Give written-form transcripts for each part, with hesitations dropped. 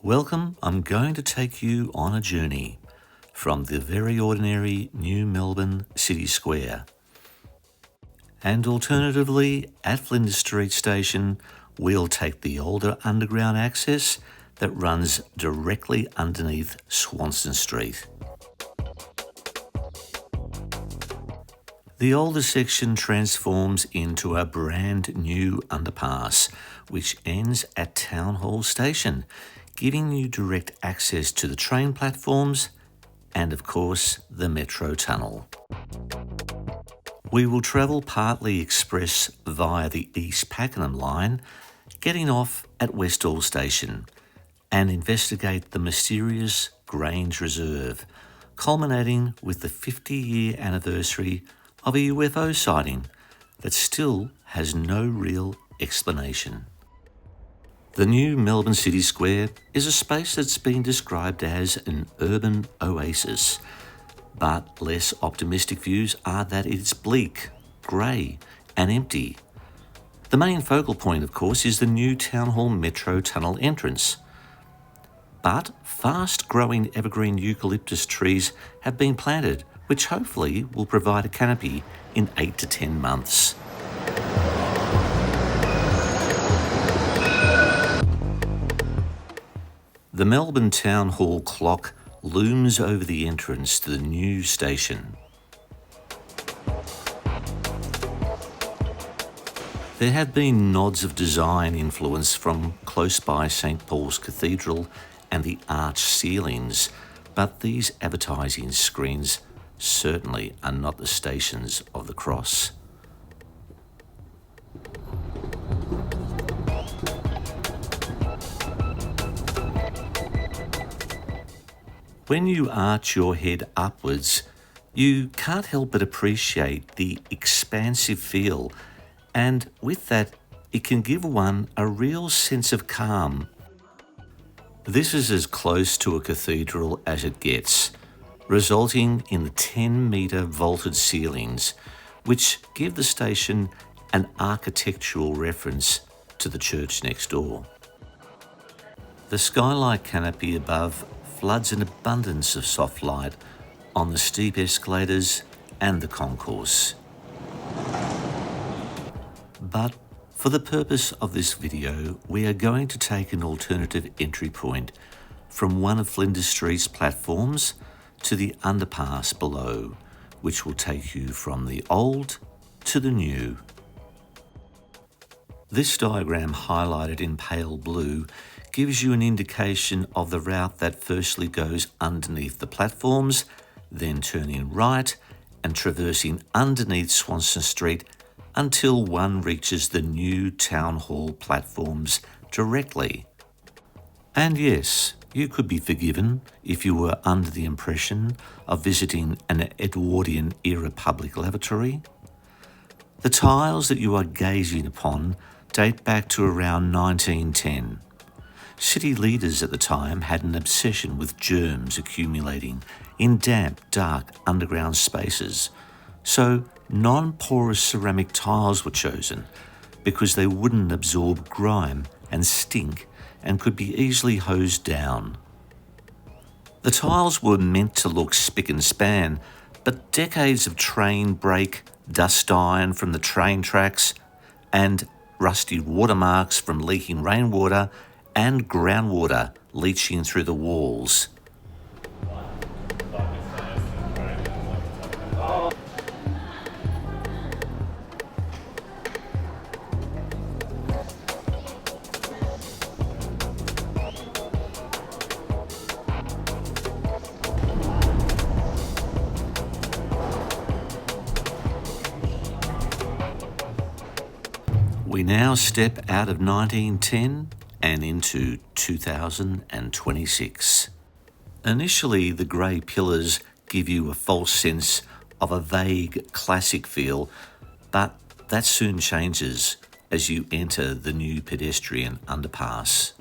Welcome, I'm going to take you on a journey from the very ordinary New Melbourne City Square. And alternatively, at Flinders Street Station, we'll take the older underground access that runs directly underneath Swanston Street. The older section transforms into a brand new underpass, which ends at Town Hall Station, giving you direct access to the train platforms and, of course, the metro tunnel. We will travel partly express via the East Pakenham Line, getting off at Westall Station, and investigate the mysterious Grange Reserve, culminating with the 50-year anniversary of a UFO sighting that still has no real explanation. The new Melbourne City Square is a space that's been described as an urban oasis, but less optimistic views are that it's bleak, grey and empty. The main focal point, of course, is the new Town Hall Metro Tunnel entrance. But fast-growing evergreen eucalyptus trees have been planted, which hopefully will provide a canopy in 8 to 10 months. The Melbourne Town Hall clock looms over the entrance to the new station. There have been nods of design influence from close by St Paul's Cathedral and the arched ceilings, but these advertising screens certainly are not the Stations of the Cross. When you arch your head upwards, you can't help but appreciate the expansive feel, and with that, it can give one a real sense of calm. This is as close to a cathedral as it gets, resulting in the 10-metre vaulted ceilings, which give the station an architectural reference to the church next door. The skylight canopy above floods an abundance of soft light on the steep escalators and the concourse. But for the purpose of this video, we are going to take an alternative entry point from one of Flinders Street's platforms to the underpass below, which will take you from the old to the new. This diagram, highlighted in pale blue, gives you an indication of the route that firstly goes underneath the platforms, then turning right and traversing underneath Swanston Street until one reaches the new Town Hall platforms directly. And yes, you could be forgiven if you were under the impression of visiting an Edwardian-era public lavatory. The tiles that you are gazing upon date back to around 1910. City leaders at the time had an obsession with germs accumulating in damp, dark underground spaces, so non-porous ceramic tiles were chosen because they wouldn't absorb grime and stink and could be easily hosed down. The tiles were meant to look spick and span, but decades of train brake, dust iron from the train tracks, and rusty watermarks from leaking rainwater and groundwater leaching through the walls. We now step out of 1910 and into 2026. Initially, the grey pillars give you a false sense of a vague classic feel, but that soon changes as you enter the new pedestrian underpass.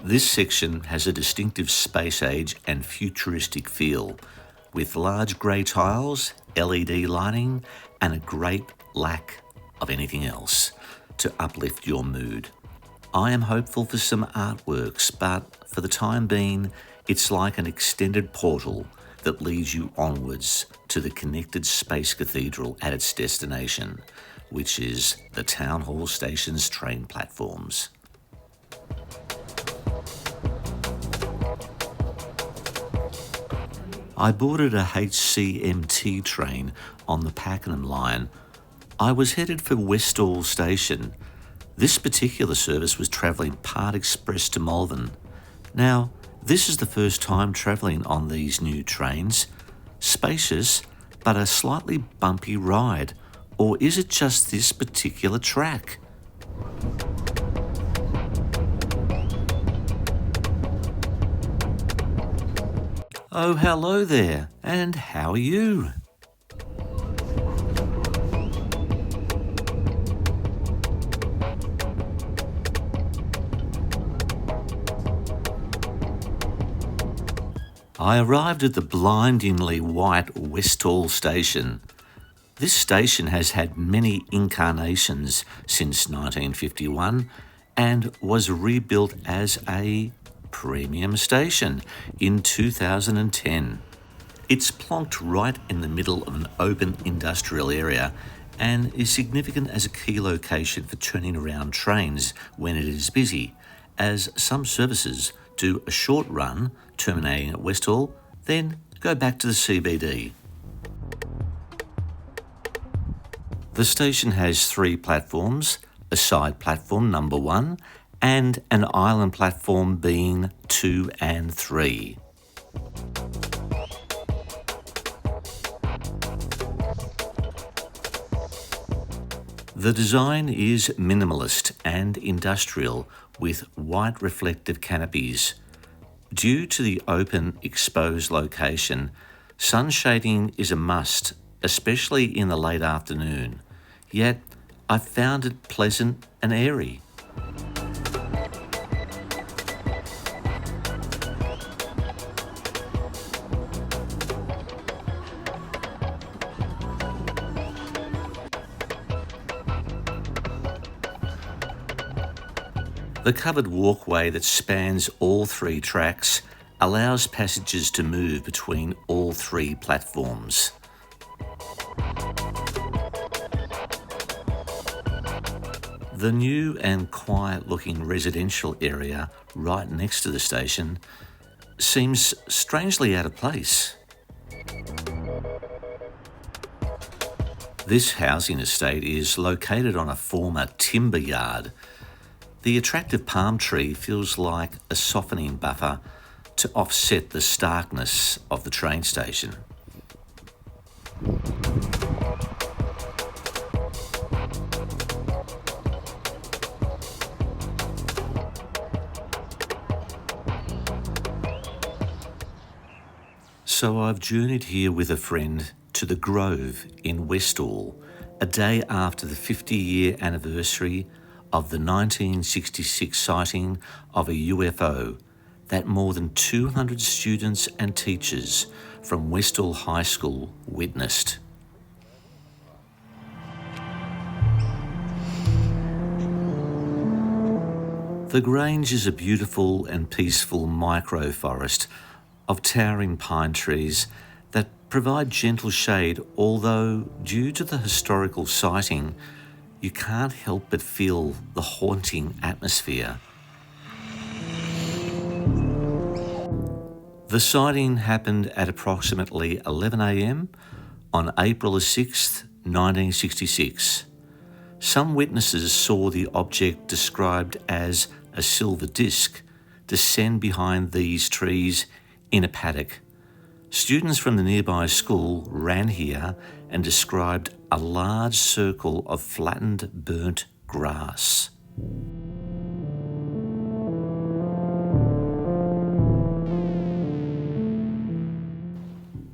This section has a distinctive space age and futuristic feel, with large grey tiles, LED lighting, and a great lack of anything else to uplift your mood. I am hopeful for some artworks, but for the time being, it's like an extended portal that leads you onwards to the connected space cathedral at its destination, which is the Town Hall Station's train platforms. I boarded a HCMT train on the Pakenham Line. I was headed for Westall Station. This particular service was travelling part express to Melbourne. Now, this is the first time travelling on these new trains. Spacious, but a slightly bumpy ride. Or is it just this particular track? Oh, hello there, and how are you? I arrived at the blindingly white Westall Station. This station has had many incarnations since 1951 and was rebuilt as a premium station in 2010. It's plonked right in the middle of an open industrial area and is significant as a key location for turning around trains when it is busy, as some services do a short run terminating at Westall, then go back to the CBD. The station has 3 platforms, a side platform number 1 and an island platform being 2 and 3. The design is minimalist and industrial with white reflective canopies. Due to the open, exposed location, sun shading is a must, especially in the late afternoon. Yet, I found it pleasant and airy. The covered walkway that spans all 3 tracks allows passengers to move between all 3 platforms. The new and quiet-looking residential area right next to the station seems strangely out of place. This housing estate is located on a former timber yard. The attractive palm tree feels like a softening buffer to offset the starkness of the train station. So I've journeyed here with a friend to the Grove in Westall, a day after the 50-year anniversary of the 1966 sighting of a UFO that more than 200 students and teachers from Westall High School witnessed. The Grange is a beautiful and peaceful micro-forest of towering pine trees that provide gentle shade, although due to the historical sighting, you can't help but feel the haunting atmosphere. The sighting happened at approximately 11 a.m. on April 6th, 1966. Some witnesses saw the object described as a silver disc descend behind these trees in a paddock. Students from the nearby school ran here and described a large circle of flattened, burnt grass.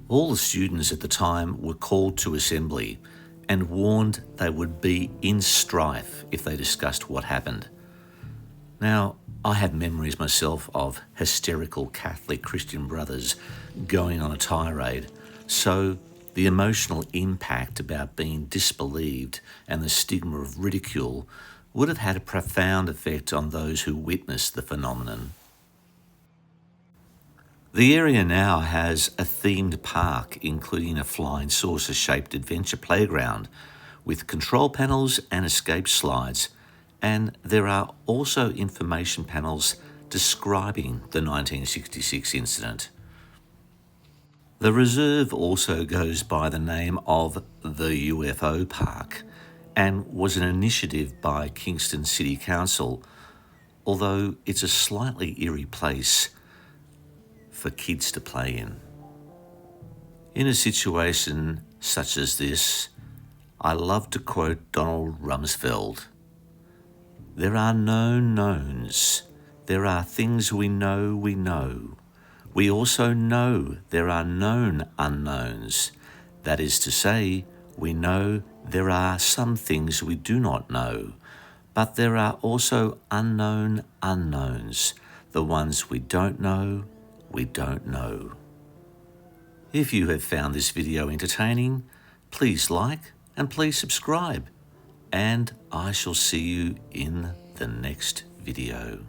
All the students at the time were called to assembly and warned they would be in strife if they discussed what happened. Now, I have memories myself of hysterical Catholic Christian brothers going on a tirade, so The emotional impact about being disbelieved and the stigma of ridicule would have had a profound effect on those who witnessed the phenomenon. The area now has a themed park, including a flying saucer-shaped adventure playground with control panels and escape slides, and there are also information panels describing the 1966 incident. The reserve also goes by the name of the UFO Park and was an initiative by Kingston City Council, although it's a slightly eerie place for kids to play in. In a situation such as this, I love to quote Donald Rumsfeld. There are known knowns. There are things we know we know. We also know there are known unknowns. That is to say, we know there are some things we do not know, but there are also unknown unknowns, the ones we don't know, we don't know. If you have found this video entertaining, please like and please subscribe, and I shall see you in the next video.